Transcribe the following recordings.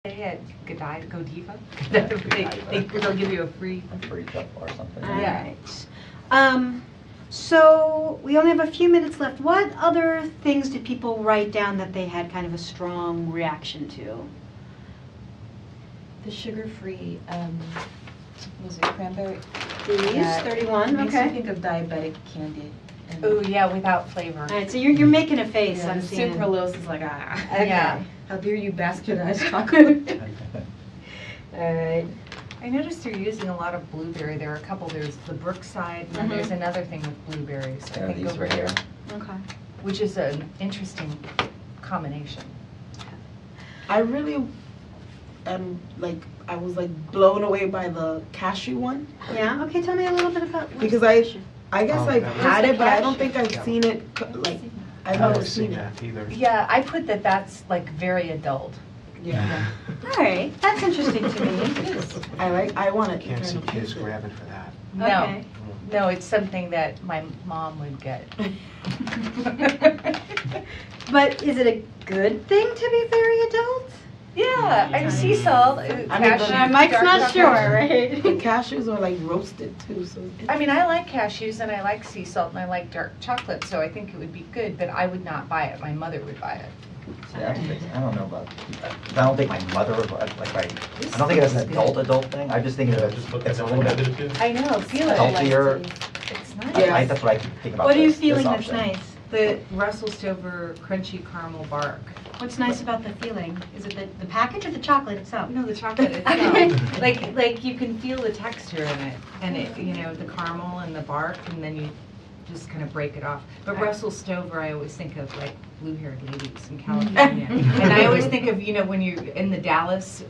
at Godiva. They'll give you a free cup or something. All right. So we only have a few minutes left. What other things did people write down that they had kind of a strong reaction to? The sugar-free, was it cranberry? These, Yeah, 31, Makes okay. me think of diabetic candy. And Oh yeah, without flavor. All right, so you're making a face. yeah, I'm the seeing. sucralose is like, ah. Okay. Yeah. How dare you bastardize chocolate? All right. I noticed they're using a lot of blueberry. There are a couple. There's the Brookside, and then there's another thing with blueberries. I Yeah, think these over right here, here. Okay. which is an interesting combination. I really I was like blown away by the cashew one Yeah. Okay. Tell me a little bit about. what's because the issue? I guess I've had it, but I don't think I've seen it like I've never seen it. that either. Yeah, I put that's like very adult. Yeah, All right. That's interesting to me. I want it. Can't see kids grabbing for that. No, Okay. no, it's something that my mom would get. But is it a good thing to be very adult? Yeah, and sea salt, cashew. Mike's dark not chocolate. sure, right? The cashews are like roasted too, so I mean, I like cashews and I like sea salt and I like dark chocolate, so I think it would be good, but I would not buy it. My mother would buy it. Yeah, I don't know about, I don't think my mother would, I don't think it is an adult thing. I just think it's a little bit I know, feel it. healthier. It's nice. Yeah. That's what I think about What are you this feeling that's option. nice? The Russell Stover crunchy caramel bark. What's nice about the feeling? Is it the package or the chocolate itself? No, the chocolate itself. Like you can feel the texture in it, and it, the caramel and the bark, and then you just kind of break it off. But Russell Stover, I always think of like blue-haired ladies in California, and I always think of when you're in the Dallas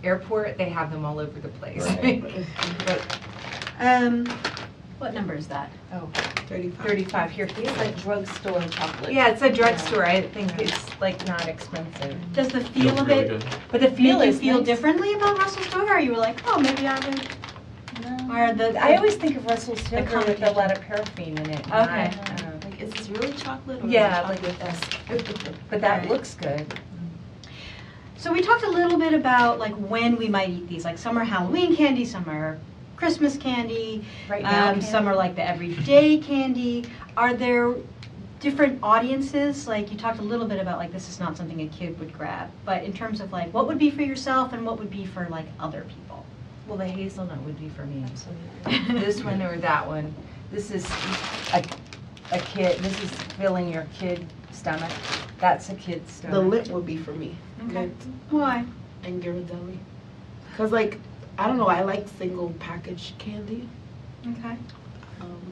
airport, they have them all over the place. Right. But What number is that? oh, 35. 35 here. It's like drugstore chocolate. Yeah, it's a drugstore. I think it's like not expensive. Does the feel Feels of really it good. But the feel make you is feel nice. differently about Russell Stover? Or you were like, oh, maybe I would. Or I always think of Russell Stover with a combination. lot of paraffin in it. Okay. I don't know. Like, is this really chocolate or Yeah, is it chocolate-esque? But that Right. looks good. So we talked a little bit about like when we might eat these. Like some are Halloween candy, some are Christmas candy, Right now, some are like the everyday candy. Are there different audiences? Like you talked a little bit about like this is not something a kid would grab, but in terms of like what would be for yourself and what would be for like other people? Well, the hazelnut would be for me. Absolutely. This one or that one. This is a kid. This is filling your kid stomach. That's a kid's stomach. The lip would be for me. Okay. Mint Why? and Ghirardelli. Cause like I don't know, I like single package candy. Okay.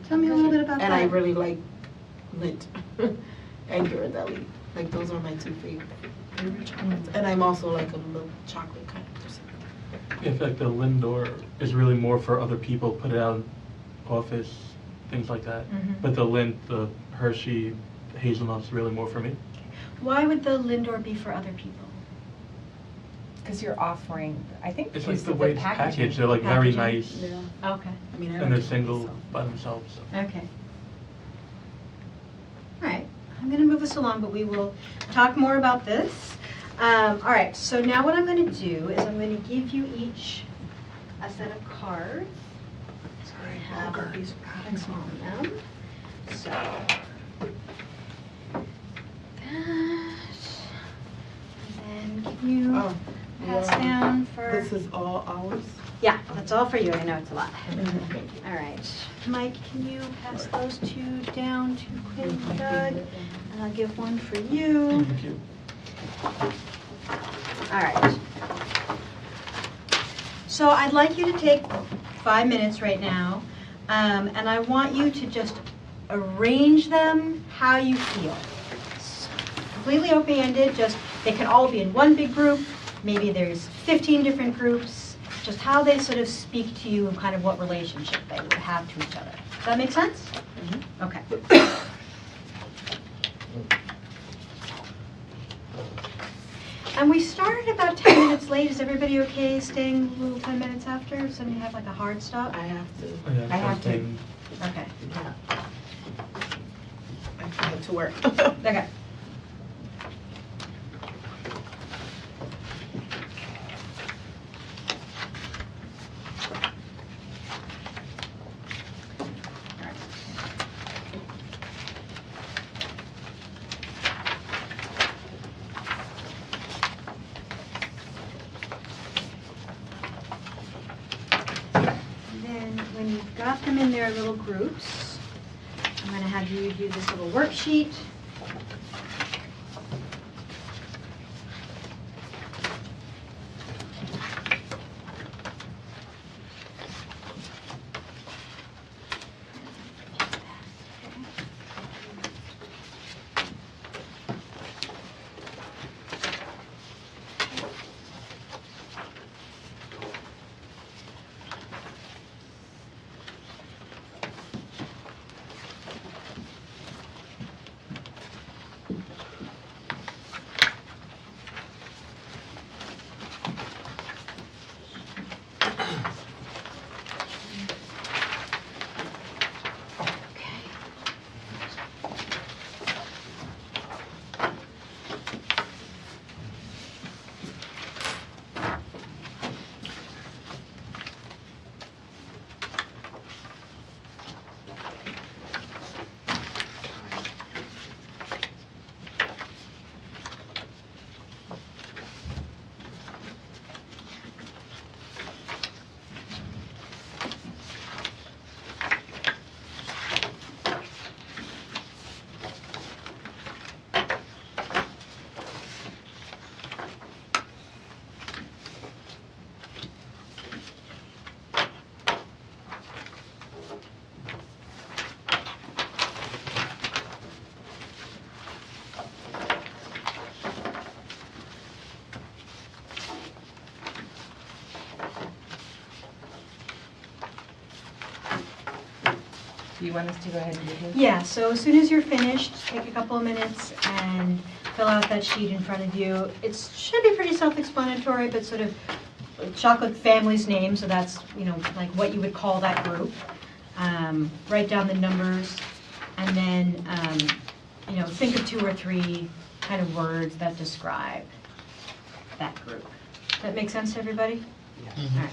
Tell me a little bit about And that. I really like Mint and Ghirardelli. Like those are my two favorite chocolates. And I'm also like a milk chocolate kind of person. Yeah, I feel like the Lindor is really more for other people, put it out in office, things like that. Mhm. But the Lind, the Hershey, hazelnut's really more for me. Why would the Lindor be for other people? Because you're offering, I think It's because like the of way it's packaged, they're like very Packaging. nice, Yeah. Okay. I mean, I and don't they're do single myself. by themselves. So. Okay. All right, I'm going to move us along, but we will talk more about this. All right, so now what I'm going to do is I'm going to give you each a set of cards. So I have all these products on them. So that, and then can you Oh, pass yeah. down for? This is all ours. Yeah, that's all for you. I know it's a lot. Thank you. All right. Mike, can you pass those two down to Quinn and Doug? And I'll give one for you. Thank you. All right. So I'd like you to take 5 minutes right now, and I want you to just arrange them how you feel. It's completely open-ended, just they can all be in one big group. Maybe there's 15 different groups. Just how they sort of speak to you and kind of what relationship they would have to each other. Does that make sense? Mm-hmm. Okay. And we started about 10 minutes late. Is everybody okay staying a little 10 minutes after? Does somebody have like a hard stop? I have to. Oh, yeah, I have to. something- Okay. I have to work. Okay. got them in their little groups. I'm going to have you do this little worksheet. Do you want us to go ahead and do this? Yeah, so as soon as you're finished, take a couple of minutes and fill out that sheet in front of you. It should be pretty self-explanatory, but sort of chocolate family's name, so that's, like what you would call that group. Write down the numbers, and then, think of 2 or 3 kind of words that describe that group. Does that make sense to everybody? All right.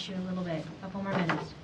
refresh you a little bit. A couple more minutes.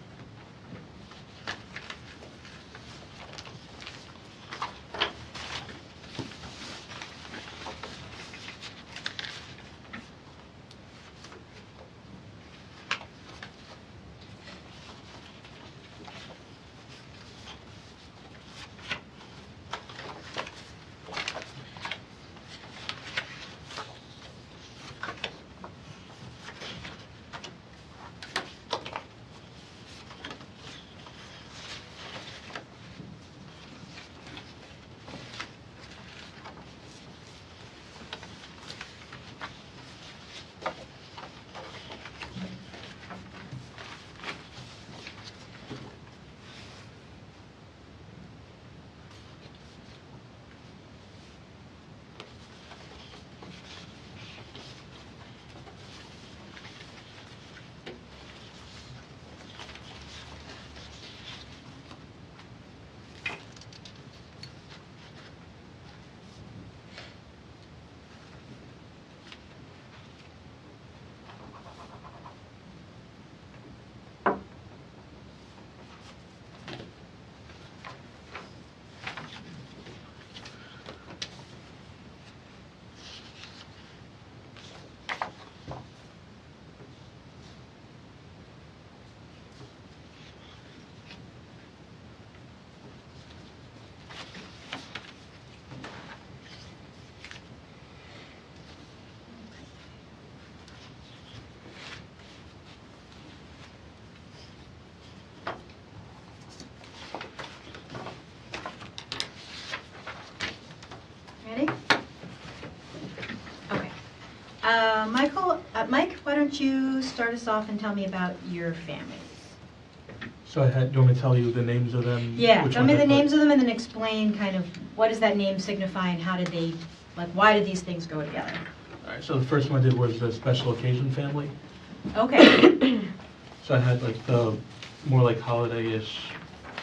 Ready? Okay. Mike, why don't you start us off and tell me about your families? So do you want me to tell you the names of them? Yeah, Which tell me ones I the put? names of them and then explain kind of what does that name signify and how did they, like, why did these things go together? All right, so the first one I did was the special occasion family. Okay. So I had like the more like holiday-ish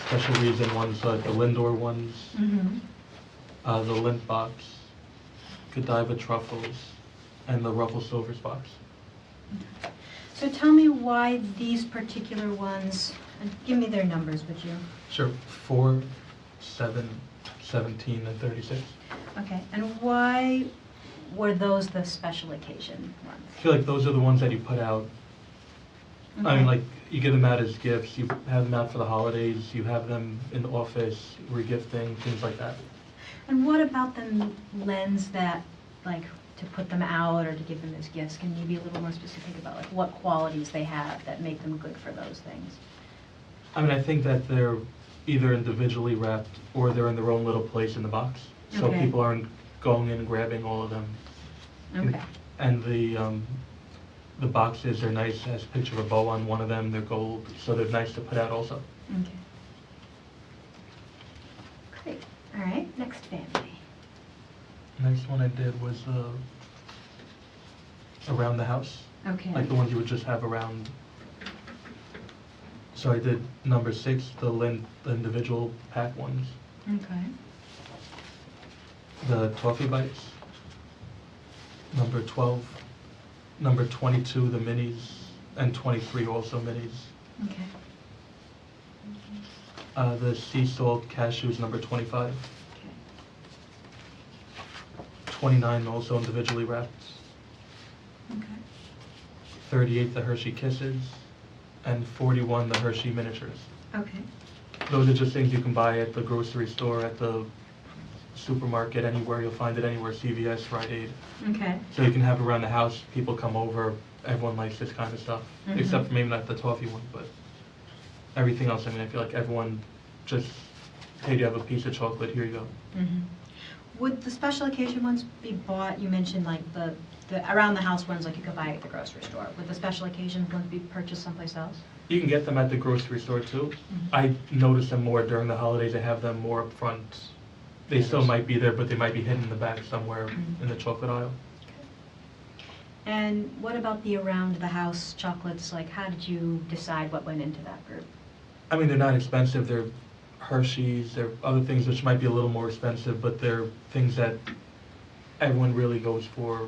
special reason ones, like the Lindor ones, Mm-hmm. the Lint box, Godiva truffles, and the Ruffle Silvers box. So tell me why these particular ones, and give me their numbers, would you? Sure, 4, 7, 17, and 36. Okay, and why were those the special occasion ones? I feel like those are the ones that you put out. I Okay. mean, like, you give them out as gifts, you have them out for the holidays, you have them in the office, regifting, things like that. And what about the lens that, like, to put them out or to give them as gifts? Can you be a little more specific about, like, what qualities they have that make them good for those things? I mean, I think that they're either individually wrapped or they're in their own little place in the box. So Okay. people aren't going in and grabbing all of them. Okay. And the boxes are nice, has a picture of a bow on one of them, they're gold, so they're nice to put out also. Okay. Great. All right, next family. Next one I did was around the house, Okay. like the ones you would just have around. So I did number 6, the individual pack ones, Okay. the toffee bites, number 12, number 22, the minis, and 23 also minis. Okay. The sea salt cashews, number 25. Okay. 29 also individually wrapped. Okay. 38 the Hershey Kisses, and 41 the Hershey Miniatures. Okay. Those are just things you can buy at the grocery store, at the supermarket, anywhere. You'll find it anywhere, CVS, Rite Aid. Okay. So you can have around the house, people come over, everyone likes this kind of stuff. Mhm. Except for maybe not the toffee one, but everything else, I mean, I feel like everyone just, hey, do you have a piece of chocolate? Here you go. Mm-hmm. Would the special occasion ones be bought, you mentioned like the around the house ones like you could buy at the grocery store. Would the special occasion ones be purchased someplace else? You can get them at the grocery store too. Mhm. I notice them more during the holidays. I have them more up front. They still might be there, but they might be hidden in the back somewhere Mhm. in the chocolate aisle. And what about the around the house chocolates? Like, how did you decide what went into that group? I mean, they're not expensive. They're Hershey's. They're other things which might be a little more expensive, but they're things that everyone really goes for,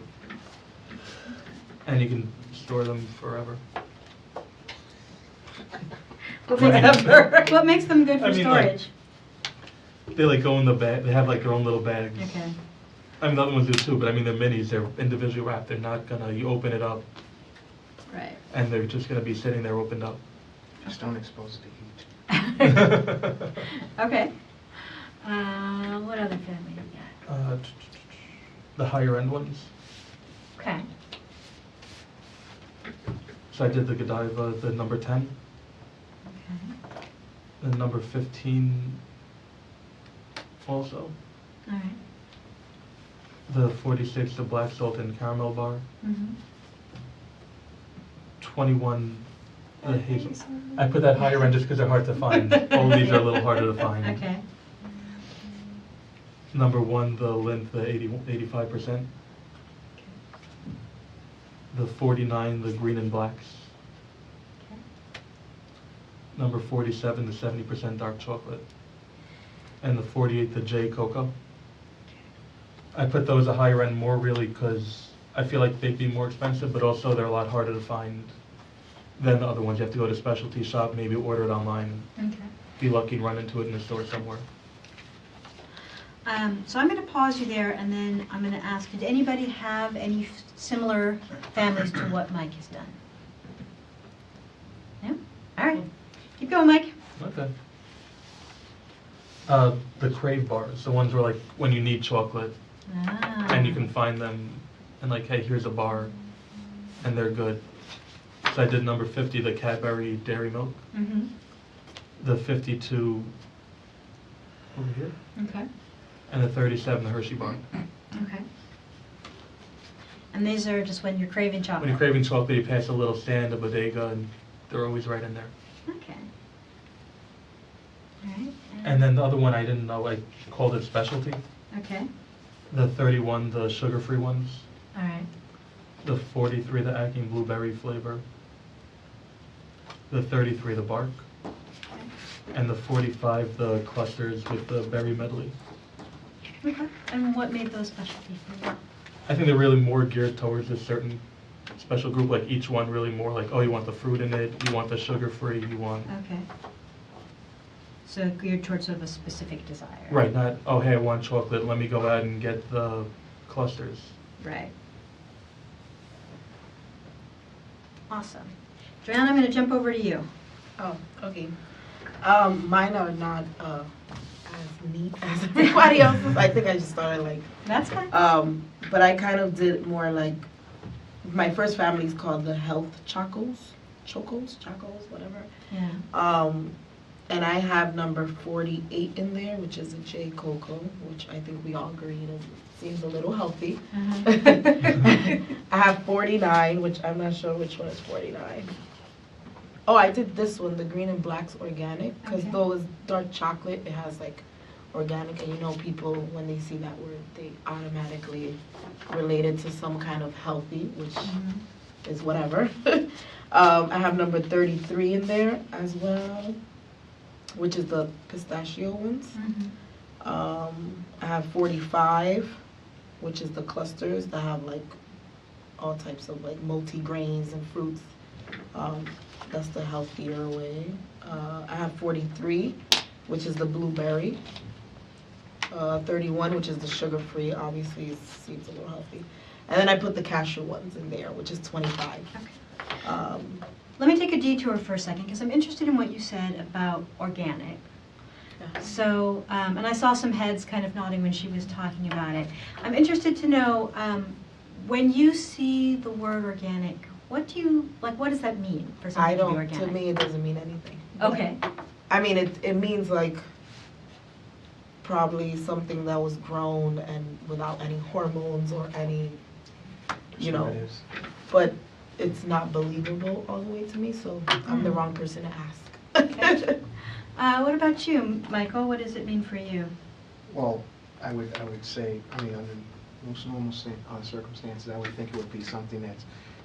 and you can store them forever. What makes them good for I mean, like- storage? They like go in the bag, they have like their own little bags. Okay. I mean, the other ones do too, but I mean, they're minis, they're individually wrapped, they're not gonna, you open it up, Right. and they're just gonna be sitting there opened up. Just don't expose it to heat. Okay. What other family you got? The higher end ones. Okay. So I did the Godiva, the number 10, Okay. the number 15 also. All right. The 46, the black salt and caramel bar. Mm-hmm. 21, the hazel. I put that higher end just because they're hard to find. All of these are a little harder to find. Okay. Number 1, the lint, the 85%. The 49, the green and blacks. Okay. Number 47, the 70% dark chocolate. And the 48, the J cocoa. I put those a higher end more really because I feel like they'd be more expensive, but also they're a lot harder to find than the other ones. You have to go to a specialty shop, maybe order it online, Okay. be lucky and run into it in the store somewhere. So I'm going to pause you there, and then I'm going to ask, did anybody have any similar families to what Mike has done? No? All right. Keep going, Mike. Okay. The Crave bars, the ones where like when you need chocolate Ah. and you can find them and like, hey, here's a bar, and they're good. So I did number 50, the Cadbury Dairy Milk, Mm-hmm. the 52 over here, Okay. and the 37, the Hershey bar. Okay. And these are just when you're craving chocolate? When you're craving chocolate, you pass a little stand, a bodega, and they're always right in there. Okay. All right. And then the other one I didn't know, I called it specialty. Okay. The 31, the sugar-free ones. All right. The 43, the Acting Blueberry flavor. The 33, the bark. Okay. And the 45, the clusters with the berry medley. Okay. And what made those specialty for you? I think they're really more geared towards a certain special group, like each one really more like, oh, you want the fruit in it, you want the sugar-free, you want... Okay. So geared towards sort of a specific desire. Right, not, oh, hey, I want chocolate, let me go out and get the clusters. Right. Awesome. Joanne, I'm going to jump over to you. Oh, okay. Mine are not as neat as everybody else's. I think I just started like, That's fine. but I kind of did more like, my first family is called the Health Chocos, whatever. Yeah. And I have number 48 in there, which is a J Cocoa, which I think we all agree it seems a little healthy. Uh-huh. I have 49, which I'm not sure which one is 49. Oh, I did this one, the green and blacks organic, because Okay. though it's dark chocolate, it has like organic, and you know people, when they see that word, they automatically relate it to some kind of healthy, which Mhm. is whatever. I have number 33 in there as well, which is the pistachio ones. Mhm. I have 45, which is the clusters that have like all types of like multi-grains and fruits. That's the healthier way. I have 43, which is the blueberry. 31, which is the sugar-free, obviously it seems a little healthy. And then I put the cashew ones in there, which is 25. Okay. Let me take a detour for a second, because I'm interested in what you said about organic. Yeah. So, and I saw some heads kind of nodding when she was talking about it. I'm interested to know, when you see the word organic, what does that mean for something to be organic? To me, it doesn't mean anything. Okay. I mean, it means like probably something that was grown and without any hormones or any, you know, but it's not believable all the way to me, so I'm the wrong person to ask. Okay. What about you, Michael? What does it mean for you? Well, I would say, I mean, under most normal circumstances, I would think it would be something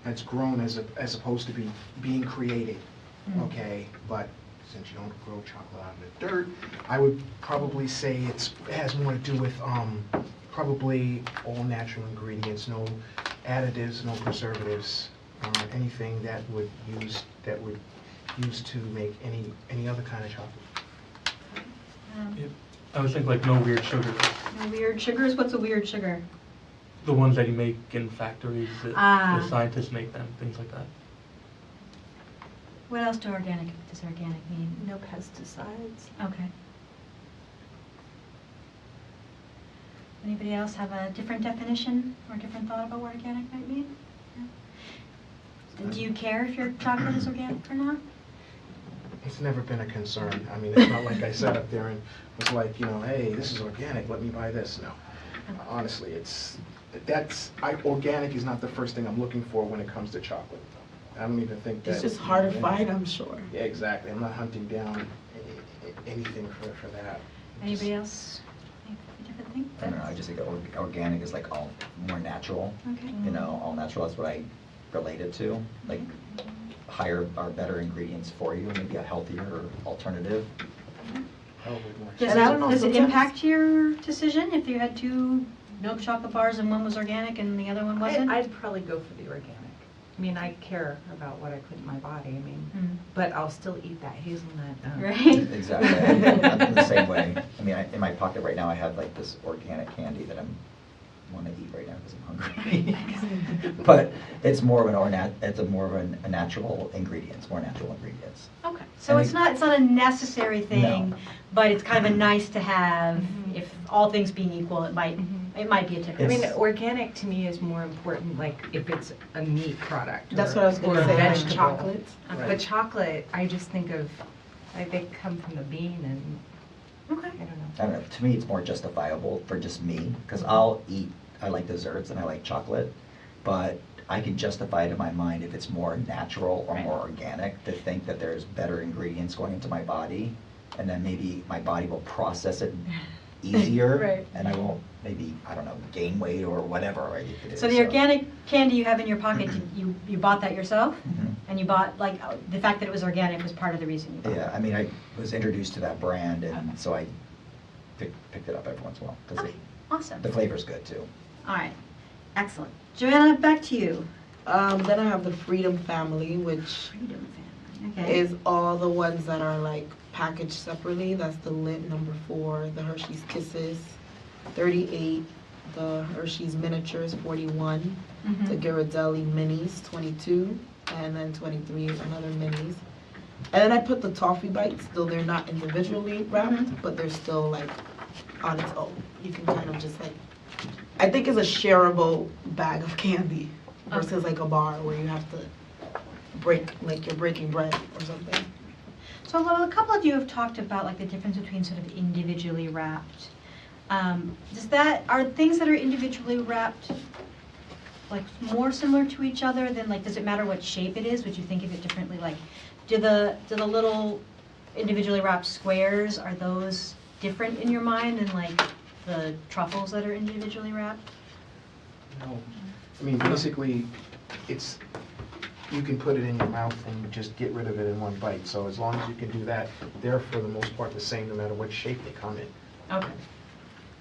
that's grown as opposed to being created, okay? But since you don't grow chocolate out of the dirt, I would probably say it has more to do with probably all natural ingredients, no additives, no preservatives, anything that would used to make any other kind of chocolate. Yeah. I was thinking like no weird sugar. No weird sugars? What's a weird sugar? The ones that you make in factories, that Ah. the scientists make them, things like that. What else does organic mean? No pesticides. Okay. Anybody else have a different definition or a different thought about what organic might mean? No? Do you care if your chocolate is organic or not? It's never been a concern. I mean, it's not like I sat up there and was like, you know, hey, this is organic, let me buy this. No. Honestly, organic is not the first thing I'm looking for when it comes to chocolate. I don't even think that. It's just hard to find, I'm sure. Yeah, exactly. I'm not hunting down anything for that. Anybody else think a different thing? I don't know, I just think organic is like all more natural, Okay. you know, all natural, that's what I relate it to. Like higher or better ingredients for you, maybe a healthier alternative. Probably more. Does And I don't know, it sometimes- impact your decision if you had two milk chocolate bars and one was organic and the other one wasn't? I'd probably go for the organic. I mean, I care about what I put in my body, I mean, Mm. but I'll still eat that hazelnut. Right? Exactly, I'm the same way. I mean, in my pocket right now, I have like this organic candy that want to eat right now because I'm hungry. But it's more of a natural ingredients, more natural ingredients. Okay, so And it's not a necessary thing, No. but it's kind of a nice to have. Mhm. If all things being equal, it might be a I difference. mean, It's- organic to me is more important, like if it's a meat product. That's or- what I was or gonna a say, like vegetable. chocolate. Okay. But chocolate, I just think of, like they come from the bean and, Okay. I don't know. I don't know, to me, it's more justifiable for just me, because I like desserts and I like chocolate, but I can justify it in my mind if it's more natural or Right. more organic, to think that there's better ingredients going into my body, and then maybe my body will process it easier, Right. and I won't, maybe, I don't know, gain weight or whatever it is. So the organic candy you have in your pocket, you bought that yourself? Mhm. And you bought, like, the fact that it was organic was part of the reason you bought it? Yeah, I mean, I was introduced to that brand, and Okay. so I picked it up every once in a while, because Okay, awesome. the flavor's good too. All right, excellent. Joanna, back to you. Then I have the Freedom Family, which Freedom Family, okay. is all the ones that are like packaged separately. That's the Lint number 4, the Hershey's Kisses 38, the Hershey's Miniatures 41, Mhm. the Ghirardelli Minis 22, and then 23 another Minis. And then I put the Toffee Bites, though they're not individually wrapped, Mhm. but they're still like on its own. You can kind of just like, I think it's a shareable bag of candy versus like a bar where you have to break, like you're breaking bread or something. So a couple of you have talked about like the difference between sort of individually wrapped. Are things that are individually wrapped like more similar to each other than like, does it matter what shape it is? Would you think of it differently? Like, do the little individually wrapped squares, are those different in your mind than like the truffles that are individually wrapped? No. I mean, basically, you can put it in your mouth and just get rid of it in one bite. So as long as you can do that, they're for the most part the same no matter what shape they come in. Okay.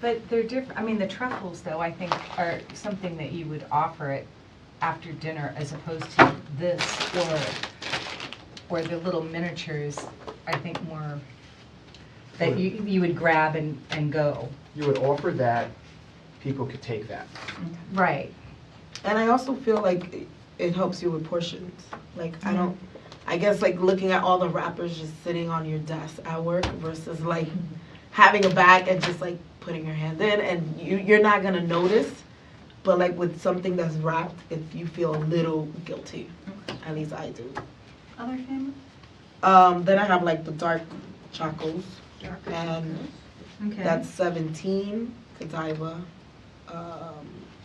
But they're different, I mean, the truffles though, I think are something that you would offer it after dinner as opposed to this or the little miniatures, I think more, that you would grab and go. You would offer that, people could take that. Right. And I also feel like it helps you with portions. Like, I guess like looking at all the wrappers just sitting on your desk at work versus like having a bag and just like putting your hand in, and you're not gonna notice, but like with something that's wrapped, if you feel a little guilty, at least I do. Other family? Then I have like the dark chocos, and Okay. that's 17, Godiva,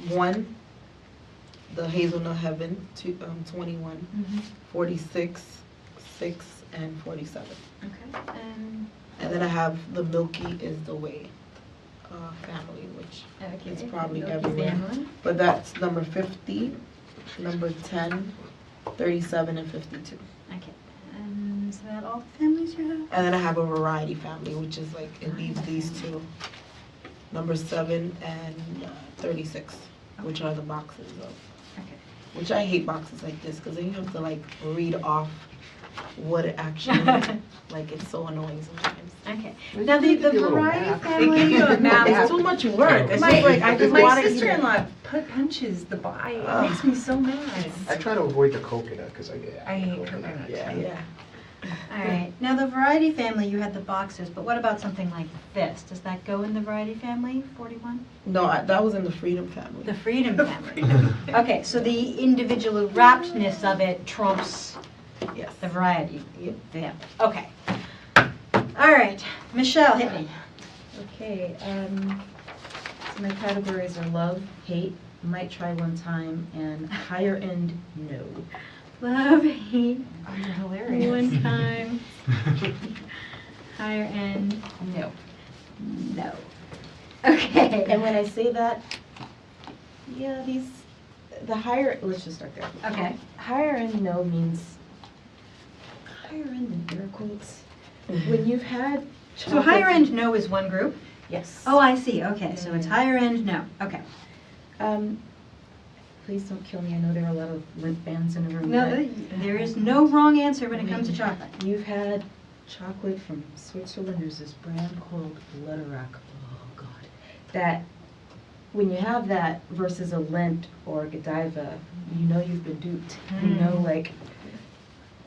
1, the Hazelnut Heaven, 21, Mhm. 46, 6, and 47. Okay. And then I have the Milky is the Way family, which Okay. is probably Milky everywhere. family. But that's number 50, number 10, 37, and 52. Okay. And is that all the families you have? And then I have a variety family, which is like, it leaves these two, number 7 and 36, which are the boxes of, Okay. which I hate boxes like this, because then you have to like read off what it actually, like, it's so annoying sometimes. Okay. Well, Now, you the can give you a little variety map. They give you a family. map. It's too much work. It's My, just like, I just my want to eat it. sister-in-law punches the it makes me so mad. I try to avoid the coconut, because I hate coconut. Yeah. Yeah. All right. Now, the variety family, you had the boxes, but what about something like this? Does that go in the variety family, 41? No, that was in the freedom family. The freedom family. Okay, so the individual wrappedness of it trumps Yes. the variety. Yep. Yeah. Okay. All right. Michelle, hit me. Okay, so my categories are love, hate, might try one time, and higher end, no. Love, hate, Oh, you're hilarious. one time, higher end, No. no. Okay. And when I say that, yeah, the higher, let's just start there. Okay. Higher end no means, higher end in air quotes, when you've had So chocolate. higher end no is one group? Yes. Oh, I see. Okay, so it's higher end no. Okay. Please don't kill me, I know there are a lot of Lindt fans in the room. No, but there is no wrong answer when it comes to chocolate. You've had chocolate from Switzerland, there's this brand called Letterac, oh god, that, when you have that versus a Lindt or a Godiva, you know you've been duped. You know, like,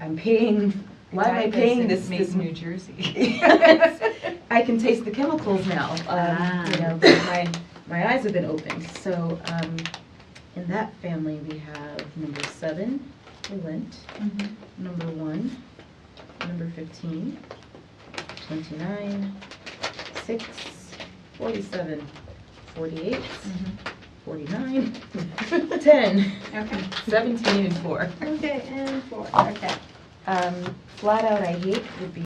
I'm paying, why am I paying this? Made in New Jersey. I can taste the chemicals now. You know, my eyes have been opened. So, in that family, we have number 7, Lindt, number 1, number 15, 29, 6, 47, 48, 49, 10, Okay. 17, and 4. Okay, and 4. Okay. Flat out, I hate would be